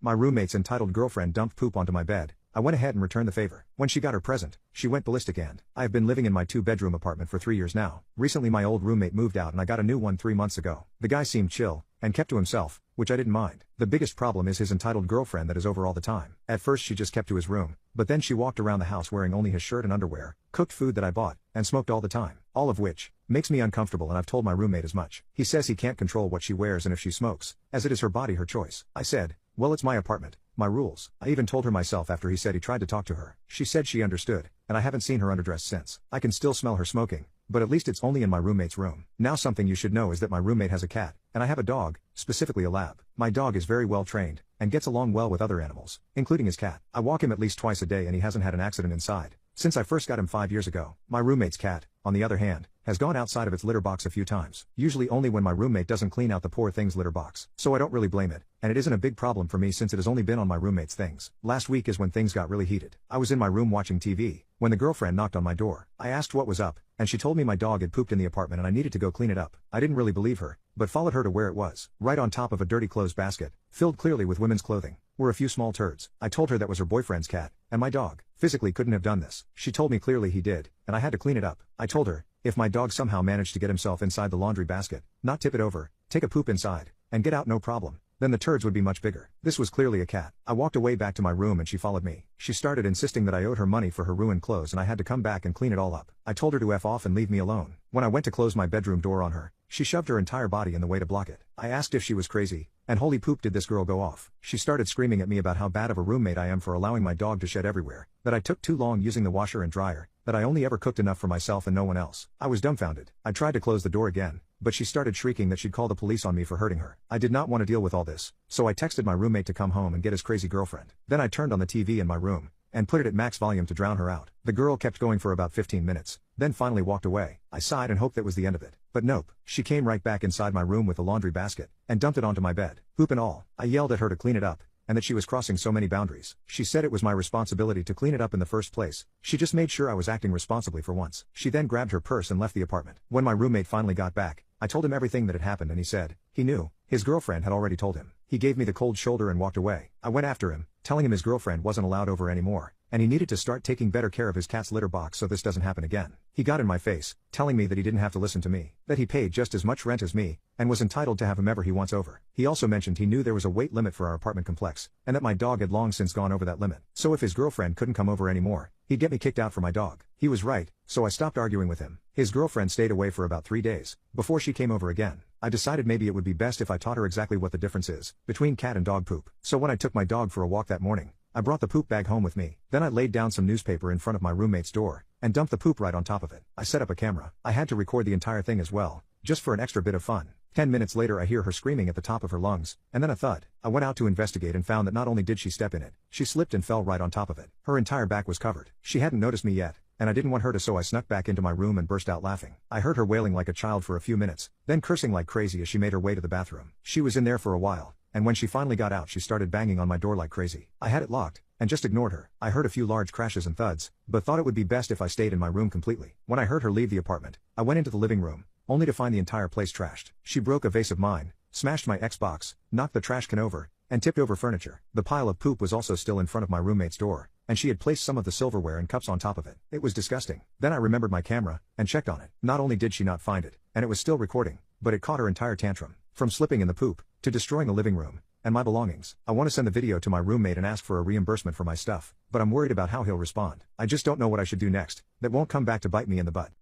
My roommate's entitled girlfriend dumped poop onto my bed. I went ahead and returned the favor. When she got her present, she went ballistic and I have been living in my 2-bedroom apartment for 3 years now. Recently my old roommate moved out and I got a new one 3 months ago. The guy seemed chill and kept to himself, which I didn't mind. The biggest problem is his entitled girlfriend that is over all the time. At first she just kept to his room, but then she walked around the house wearing only his shirt and underwear, cooked food that I bought, and smoked all the time. All of which makes me uncomfortable, and I've told my roommate as much. He says he can't control what she wears and if she smokes, as it is her body, her choice. I said, well, it's my apartment, my rules. I even told her myself after he said he tried to talk to her. She said she understood, and I haven't seen her underdressed since. I can still smell her smoking, but at least it's only in my roommate's room. Now something you should know is that my roommate has a cat, and I have a dog, specifically a lab. My dog is very well trained, and gets along well with other animals, including his cat. I walk him at least twice a day and he hasn't had an accident inside since I first got him 5 years ago. My roommate's cat, on the other hand, has gone outside of its litter box a few times, usually only when my roommate doesn't clean out the poor thing's litter box. So I don't really blame it, and it isn't a big problem for me since it has only been on my roommate's things. Last week is when things got really heated. I was in my room watching TV, when the girlfriend knocked on my door. I asked what was up, and she told me my dog had pooped in the apartment and I needed to go clean it up. I didn't really believe her, but followed her to where it was, right on top of a dirty clothes basket, filled clearly with women's clothing, were a few small turds. I told her that was her boyfriend's cat, and my dog physically couldn't have done this. She told me clearly he did, and I had to clean it up. I told her, if my dog somehow managed to get himself inside the laundry basket, not tip it over, take a poop inside, and get out no problem, then the turds would be much bigger. This was clearly a cat. I walked away back to my room and she followed me. She started insisting that I owed her money for her ruined clothes and I had to come back and clean it all up. I told her to F off and leave me alone. When I went to close my bedroom door on her, she shoved her entire body in the way to block it. I asked if she was crazy, and holy poop did this girl go off. She started screaming at me about how bad of a roommate I am for allowing my dog to shed everywhere, that I took too long using the washer and dryer, that I only ever cooked enough for myself and no one else. I was dumbfounded. I tried to close the door again, but she started shrieking that she'd call the police on me for hurting her. I did not want to deal with all this, so I texted my roommate to come home and get his crazy girlfriend. Then I turned on the TV in my room, and put it at max volume to drown her out. The girl kept going for about 15 minutes, then finally walked away. I sighed and hoped that was the end of it. But nope, she came right back inside my room with the laundry basket, and dumped it onto my bed, poop and all. I yelled at her to clean it up, and that she was crossing so many boundaries. She said it was my responsibility to clean it up in the first place. She just made sure I was acting responsibly for once. She then grabbed her purse and left the apartment. When my roommate finally got back, I told him everything that had happened and he said, he knew. His girlfriend had already told him. He gave me the cold shoulder and walked away. I went after him, telling him his girlfriend wasn't allowed over anymore, and he needed to start taking better care of his cat's litter box so this doesn't happen again. He got in my face, telling me that he didn't have to listen to me, that he paid just as much rent as me, and was entitled to have whomever he wants over. He also mentioned he knew there was a weight limit for our apartment complex, and that my dog had long since gone over that limit. So if his girlfriend couldn't come over anymore, he'd get me kicked out for my dog. He was right, so I stopped arguing with him. His girlfriend stayed away for about 3 days, before she came over again. I decided maybe it would be best if I taught her exactly what the difference is between cat and dog poop. So when I took my dog for a walk that morning, I brought the poop bag home with me. Then I laid down some newspaper in front of my roommate's door, and dumped the poop right on top of it. I set up a camera. I had to record the entire thing as well, just for an extra bit of fun. 10 minutes later I hear her screaming at the top of her lungs, and then a thud. I went out to investigate and found that not only did she step in it, she slipped and fell right on top of it. Her entire back was covered. She hadn't noticed me yet, and I didn't want her to, so I snuck back into my room and burst out laughing. I heard her wailing like a child for a few minutes, then cursing like crazy as she made her way to the bathroom. She was in there for a while, and when she finally got out she started banging on my door like crazy. I had it locked, and just ignored her. I heard a few large crashes and thuds, but thought it would be best if I stayed in my room completely. When I heard her leave the apartment, I went into the living room, only to find the entire place trashed. She broke a vase of mine, smashed my Xbox, knocked the trash can over, and tipped over furniture. The pile of poop was also still in front of my roommate's door, and she had placed some of the silverware and cups on top of it. It was disgusting. Then I remembered my camera, and checked on it. Not only did she not find it, and it was still recording, but it caught her entire tantrum, from slipping in the poop, to destroying the living room, and my belongings. I want to send the video to my roommate and ask for a reimbursement for my stuff, but I'm worried about how he'll respond. I just don't know what I should do next, that won't come back to bite me in the butt.